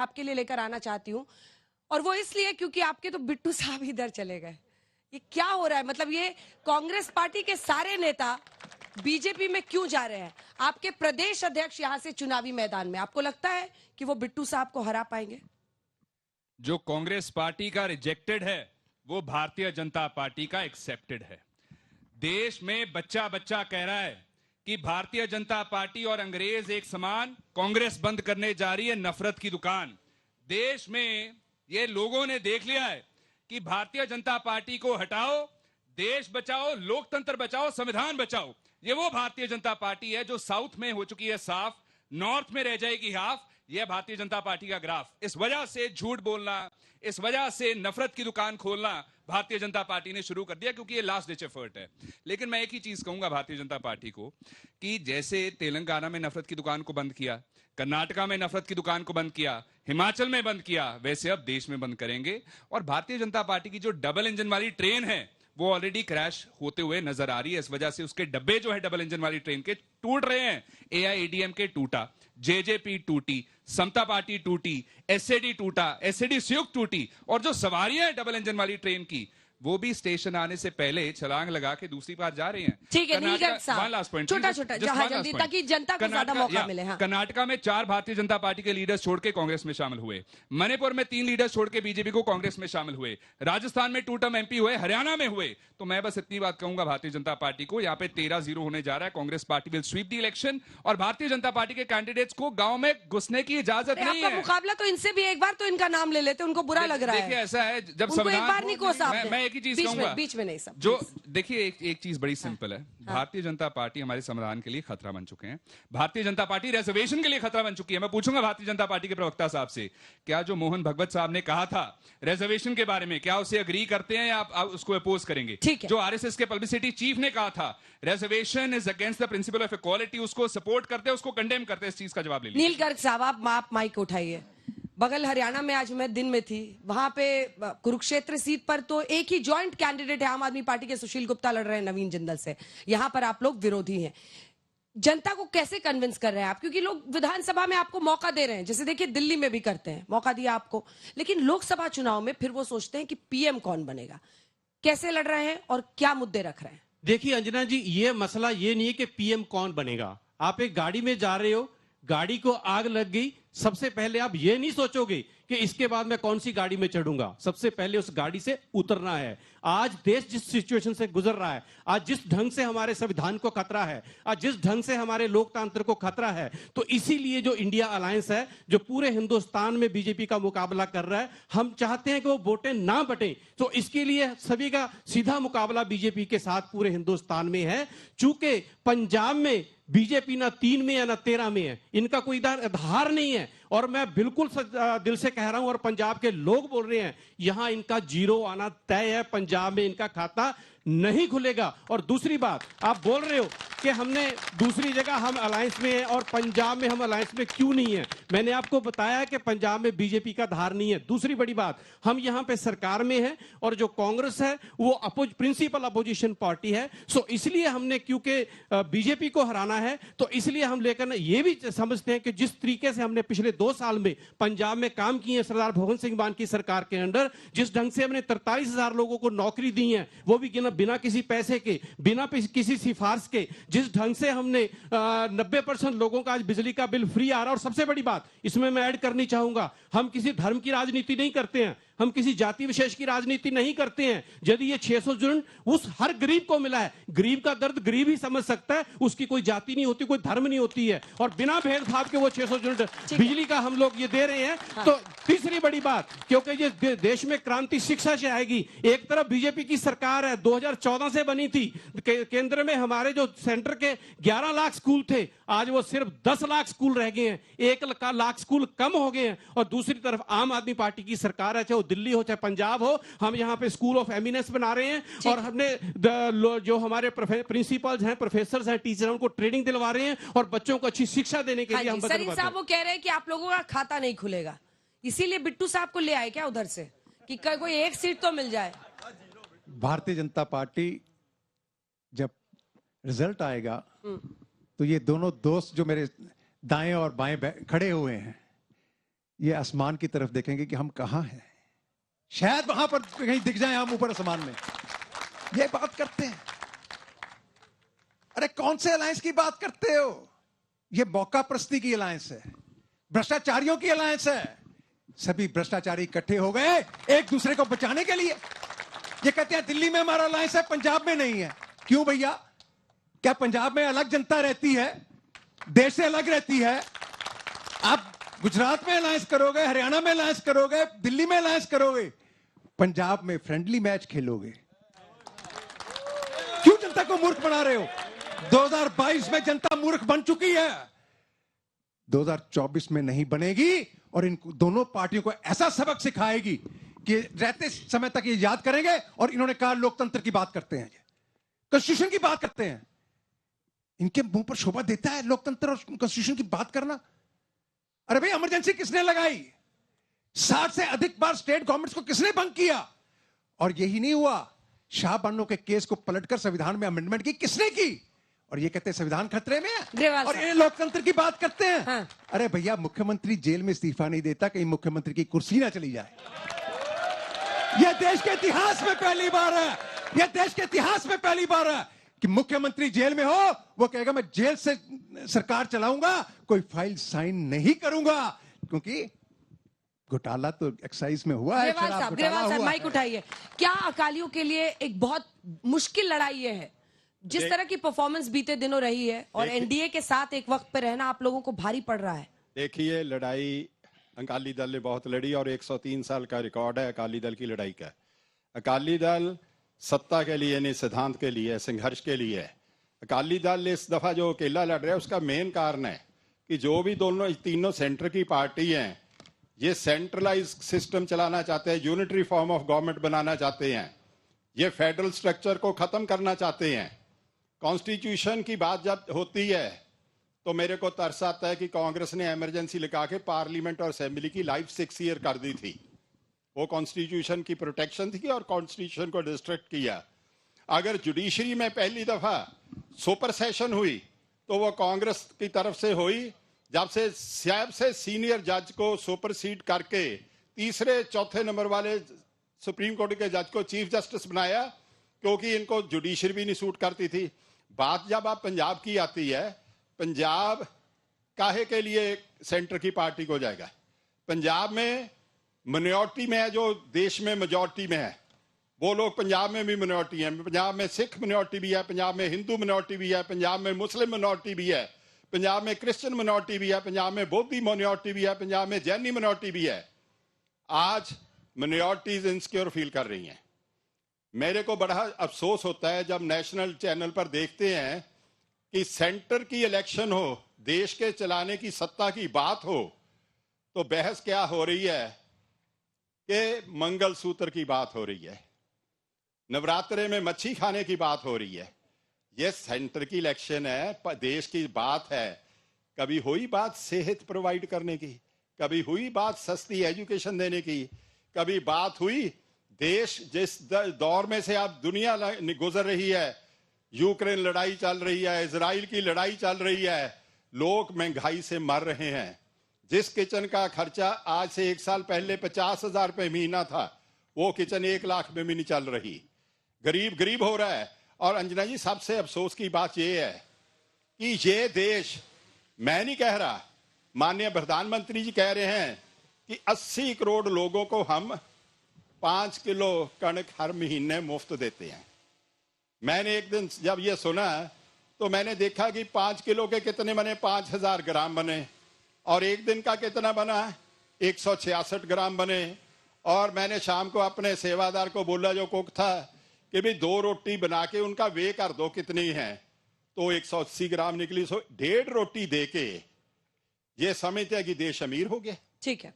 आपके लिए लेकर आना चाहती हूँ, और वो इसलिए क्योंकि आपके तो बिट्टू साहब इधर चले गए। ये क्या हो रहा है? मतलब ये कांग्रेस पार्टी के सारे नेता बीजेपी में क्यों जा रहे हैं? आपके प्रदेश अध्यक्ष यहाँ से चुनावी मैदान में, आपको लगता है कि वो बिट्टू साहब को हरा पाएंगे? जो कांग्रेस पार्टी का रिजेक्टेड है वो भारतीय जनता पार्टी का एक्सेप्टेड है। देश में बच्चा बच्चा कह रहा है कि भारतीय जनता पार्टी और अंग्रेज एक समान, कांग्रेस बंद करने जा रही है नफरत की दुकान। देश में ये लोगों ने देख लिया है कि भारतीय जनता पार्टी को हटाओ, देश बचाओ, लोकतंत्र बचाओ, संविधान बचाओ। ये वो भारतीय जनता पार्टी है जो साउथ में हो चुकी है साफ, नॉर्थ में रह जाएगी हाफ। यह भारतीय जनता पार्टी का ग्राफ। इस वजह से झूठ बोलना, इस वजह से नफरत की दुकान खोलना भारतीय जनता पार्टी ने शुरू कर दिया, क्योंकि ये लास्ट डिच एफर्ट है। लेकिन मैं एक ही चीज कहूंगा भारतीय जनता पार्टी को कि जैसे तेलंगाना में नफरत की दुकान को बंद किया, कर्नाटका में नफरत की दुकान को बंद किया, हिमाचल में बंद किया, वैसे अब देश में बंद करेंगे। और भारतीय जनता पार्टी की जो डबल इंजन वाली ट्रेन है वो ऑलरेडी क्रैश होते हुए नजर आ रही है। इस वजह से उसके डब्बे जो है डबल इंजन वाली ट्रेन के टूट रहे हैं। एआईएडीएमके टूटा, जेजेपी टूटी, समता पार्टी टूटी, एसएडी टूटा, एसएडी संयुक्त टूटी, और जो सवारियां हैं डबल इंजन वाली ट्रेन की वो भी स्टेशन आने से पहले छलांग लगा के दूसरी बार जा रही हैं। ठीक है, नीलकंठ साहब, छोटा छोटा जल्दी, ताकि जनता को ज्यादा मौका मिले। हाँ। कर्नाटका में 4 भारतीय जनता पार्टी के लीडर्स छोड़ के कांग्रेस में शामिल हुए, मणिपुर में 3 लीडर्स छोड़ के बीजेपी को कांग्रेस में शामिल हुए, राजस्थान में 2 टर्म एमपी हुए, हरियाणा में हुए। तो मैं बस इतनी बात कहूंगा भारतीय जनता पार्टी को, यहाँ पे 13-0 होने जा रहा है। Congress party will sweep the election और भारतीय जनता पार्टी के कैंडिडेट्स को गांव में घुसने की इजाजत नहीं है। मुकाबला तो इनसे भी एक बार तो इनका नाम ले लेते, उनको बुरा लग रहा है। देखिए ऐसा है, जब मैं एक ही चीज कहूंगा, में नहीं सब जो देखिए एक चीज बड़ी सिंपल है। भारतीय जनता पार्टी हमारे संविधान के लिए खतरा बन चुके हैं। भारतीय जनता पार्टी रिजर्वेशन के लिए खतरा बन चुकी है। मैं पूछूंगा भारतीय जनता पार्टी के प्रवक्ता साहब से, क्या जो मोहन भगवत साहब ने कहा था रिजर्वेशन के बारे में, क्या उसे अग्री करते हैं या आप उसको अपोज करेंगे? जो आरएसएस के पब्लिसिटी चीफ ने कहा था reservation is against the principle of equality, उसको सपोर्ट करते हैं, उसको कंडेम करते हैं? इस चीज का जवाब ले लीजिए। नील गर्ग साहब, आप माइक उठाइए। बगल हरियाणा में आज मैं दिन में थी, वहां पे कुरुक्षेत्र सीट पर तो एक ही जॉइंट कैंडिडेट है, आम आदमी पार्टी के सुशील गुप्ता लड़ रहे हैं नवीन जिंदल से। यहां पर आप लोग विरोधी हैं। जनता को कैसे कन्विंस कर रहे हैं आप? क्योंकि लोग विधानसभा में आपको मौका दे रहे हैं, जैसे देखिए दिल्ली में भी करते हैं, मौका दिया आपको, लेकिन लोकसभा चुनाव में फिर वो सोचते हैं कि पीएम कौन बनेगा। कैसे लड़ रहे हैं और क्या मुद्दे रख रहे हैं? देखिए अंजना जी, ये मसला ये नहीं है कि पीएम कौन बनेगा। आप एक गाड़ी में जा रहे हो, गाड़ी को आग लग गई, सबसे पहले आप ये नहीं सोचोगे कि इसके बाद मैं कौन सी गाड़ी में चढ़ूंगा। सबसे पहले उस गाड़ी से उतरना है। आज देश जिस सिचुएशन से गुजर रहा है, आज जिस ढंग से हमारे संविधान को खतरा है, आज जिस ढंग से हमारे लोकतंत्र को खतरा है, तो इसीलिए जो इंडिया अलायंस है, जो पूरे हिंदुस्तान में बीजेपी का मुकाबला कर रहा है, हम चाहते हैं कि वो वोटें ना बटें। तो इसके लिए सभी का सीधा मुकाबला बीजेपी के साथ पूरे हिंदुस्तान में है। चूंकि पंजाब में बीजेपी ना 3 में है ना 13 में है, इनका कोई आधार नहीं है। और मैं बिल्कुल दिल से कह रहा हूं, और पंजाब के लोग बोल रहे हैं, यहां इनका 0 आना तय है। पंजाब में इनका खाता नहीं खुलेगा। और दूसरी बात, आप बोल रहे हो कि हमने दूसरी जगह हम अलायंस में है और पंजाब में हम अलायंस में क्यों नहीं है। मैंने आपको बताया कि पंजाब में बीजेपी का धार नहीं है। दूसरी बड़ी बात, हम यहां पे सरकार में है और जो कांग्रेस है वो प्रिंसिपल अपोजिशन पार्टी है। सो इसलिए हमने, क्योंकि बीजेपी को हराना है, तो इसलिए हम लेकर ये भी समझते हैं कि जिस तरीके से हमने पिछले 2 साल में पंजाब में काम किए हैं सरदार भगवंत सिंह मान की सरकार के अंडर, जिस ढंग से हमने 43,000 लोगों को नौकरी दी है, वो भी बिना किसी पैसे के, बिना किसी सिफारिश के, जिस ढंग से हमने 90% लोगों का आज बिजली का बिल फ्री आ रहा है। और सबसे बड़ी बात इसमें मैं ऐड करनी चाहूंगा, हम किसी धर्म की राजनीति नहीं करते हैं, हम किसी जाति विशेष की राजनीति नहीं करते हैं। यदि ये 600 यूनिट उस हर गरीब को मिला है, गरीब का दर्द गरीब ही समझ सकता है, उसकी कोई जाति नहीं होती, कोई धर्म नहीं होती है, और बिना भेदभाव के वो 600 यूनिट बिजली का हम लोग ये दे रहे हैं। हाँ। तो तीसरी बड़ी बात, क्योंकि ये देश में क्रांति शिक्षा से आएगी। एक तरफ बीजेपी की सरकार है, 2014 से बनी थी, केंद्र में हमारे जो सेंटर के 11 लाख स्कूल थे, आज वो सिर्फ 10 लाख स्कूल रह गए हैं, 1 लाख स्कूल कम हो गए हैं। और दूसरी तरफ आम आदमी पार्टी की सरकार है, चाहे वो दिल्ली हो चाहे पंजाब हो, हम यहाँ पे स्कूल ऑफ एमिनेंस बना रहे हैं और हमने जो हमारे प्रिंसिपल्स हैं, प्रोफेसर हैं, टीचर हैं, उनको ट्रेनिंग दिलवा रहे हैं और बच्चों को अच्छी शिक्षा देने के लिए हम सरीन साहब वो कह रहे हैं कि आप लोगों का खाता नहीं खुलेगा, इसीलिए बिट्टू साहब को ले आए क्या उधर से कि कोई एक सीट तो मिल जाए? भारतीय जनता पार्टी जब रिजल्ट आएगा तो ये दोनों दोस्त जो मेरे दाएं और बाएं खड़े हुए हैं, ये आसमान की तरफ देखेंगे कि हम कहां हैं, शायद वहां पर कहीं दिख जाए हम ऊपर आसमान में। ये बात करते हैं। अरे कौन से अलायंस की बात करते हो? ये मौका प्रस्ती की अलायंस है, भ्रष्टाचारियों की अलायंस है। सभी भ्रष्टाचारी इकट्ठे हो गए एक दूसरे को बचाने के लिए। ये कहते हैं दिल्ली में हमारा अलायंस है, पंजाब में नहीं है। क्यों भैया? क्या पंजाब में अलग जनता रहती है, देश से अलग रहती है? आप गुजरात में अलायंस करोगे, हरियाणा में अलायंस करोगे, दिल्ली में अलायंस करोगे, पंजाब में फ्रेंडली मैच खेलोगे। क्यों जनता को मूर्ख बना रहे हो? 2022 में जनता मूर्ख बन चुकी है, 2024 में नहीं बनेगी। और इन दोनों पार्टियों को ऐसा सबक सिखाएगी कि रहते समय तक ये याद करेंगे। और इन्होंने कहा लोकतंत्र की बात करते हैं, कॉन्स्टिट्यूशन की बात करते हैं। इनके मुंह पर शोभा देता है लोकतंत्र और कॉन्स्टिट्यूशन की बात करना? अरे भाई इमरजेंसी किसने लगाई? 60 से अधिक बार स्टेट गवर्नमेंट्स को किसने भंग किया? और यही नहीं हुआ, शाह बानो के केस को पलटकर संविधान में अमेंडमेंट की किसने की? और ये कहते हैं संविधान खतरे में है और ये लोकतंत्र की बात करते हैं। हाँ। अरे भैया मुख्यमंत्री जेल में इस्तीफा नहीं देता, कहीं मुख्यमंत्री की कुर्सी ना चली जाए। यह देश के इतिहास में पहली बार है, यह देश के इतिहास में पहली बार है कि मुख्यमंत्री जेल में हो, वो कहेगा मैं जेल से सरकार चलाऊंगा, कोई फाइल साइन नहीं करूंगा। क्योंकि घोटाला तो एक्साइज में हुआ है, ग्रेवाल साहब माइक उठाइए। क्या अकालियों के लिए एक बहुत मुश्किल लड़ाई ये है? जिस तरह की परफॉर्मेंस बीते दिनों रही है और एनडीए के साथ एक वक्त पे रहना आप लोगों को भारी पड़ रहा है। देखिए, लड़ाई अकाली दल ने बहुत लड़ी और 103 साल का रिकॉर्ड है अकाली दल की लड़ाई का। अकाली दल सत्ता के लिए नहीं, सिद्धांत के लिए, संघर्ष के लिए है। अकाली दल इस दफा जो अकेला लड़ रहा है उसका मेन कारण है कि जो भी तीनों सेंटर की पार्टी हैं, ये सेंट्रलाइज सिस्टम चलाना चाहते हैं, यूनिटरी फॉर्म ऑफ गवर्नमेंट बनाना चाहते हैं, ये फेडरल स्ट्रक्चर को खत्म करना चाहते हैं। कॉन्स्टिट्यूशन की बात जब होती है तो मेरे को तरस आता है कि कांग्रेस ने इमरजेंसी लगा के पार्लियामेंट और असेंबली की लाइफ 6 ईयर कर दी थी। वो कॉन्स्टिट्यूशन की प्रोटेक्शन थी और कॉन्स्टिट्यूशन को डिस्ट्रक्ट किया। अगर जुडिशरी में पहली दफा सुपर सेशन हुई तो वो कांग्रेस की तरफ से हुई, जब से सबसे सीनियर जज को सुपरसीड करके तीसरे चौथे नंबर वाले सुप्रीम कोर्ट के जज को चीफ जस्टिस बनाया, क्योंकि इनको जुडिशरी भी नहीं सूट करती थी। बात जब आप पंजाब की आती है, पंजाब काहे के लिए सेंटर की पार्टी को जाएगा? पंजाब में मिनॉरिटी में है जो देश में मेजॉरिटी में है, वो लोग पंजाब में भी मिनॉरिटी है। पंजाब में सिख मिनॉरिटी भी है, पंजाब में हिंदू मिनॉरिटी भी है, पंजाब में मुस्लिम मिनॉरिटी भी है, पंजाब में क्रिश्चियन मिनॉरिटी भी है, पंजाब में बौद्धी मिनॉरिटी भी है, पंजाब में जैनी मिनॉरिटी भी है। आज मिनॉरिटीज इनसिक्योर फील कर रही हैं। मेरे को बड़ा अफसोस होता है जब नेशनल चैनल पर देखते हैं कि सेंटर की इलेक्शन हो, देश के चलाने की सत्ता की बात हो, तो बहस क्या हो रही है कि मंगलसूत्र की बात हो रही है, नवरात्रे में मच्छी खाने की बात हो रही है। ये सेंटर की इलेक्शन है, देश की बात है। कभी हुई बात सेहत प्रोवाइड करने की, कभी हुई बात सस्ती एजुकेशन देने की, कभी बात हुई देश जिस दौर में से अब दुनिया गुजर रही है, यूक्रेन लड़ाई चल रही है, इजराइल की लड़ाई चल रही है, लोग महंगाई से मर रहे हैं। जिस किचन का खर्चा आज से 1 साल पहले 50,000 रुपए महीना था, वो किचन 1 लाख में भी नहीं चल रही। गरीब गरीब हो रहा है। और अंजना जी, सबसे अफसोस की बात यह है कि ये देश, मैं नहीं कह रहा, माननीय प्रधानमंत्री जी कह रहे हैं कि 80 करोड़ लोगों को हम 5 किलो कणक हर महीने मुफ्त देते हैं। मैंने एक दिन जब ये सुना तो मैंने देखा कि 5 किलो के कितने बने, 5000 ग्राम बने, और एक दिन का कितना बना, 166 ग्राम बने। और मैंने शाम को अपने सेवादार को बोला जो कुक था कि भाई 2 रोटी बना के उनका वे कर दो कितनी है, तो 180 ग्राम निकली। 1.5 रोटी दे के ये समझते हैं कि देश अमीर हो गया। ठीक है।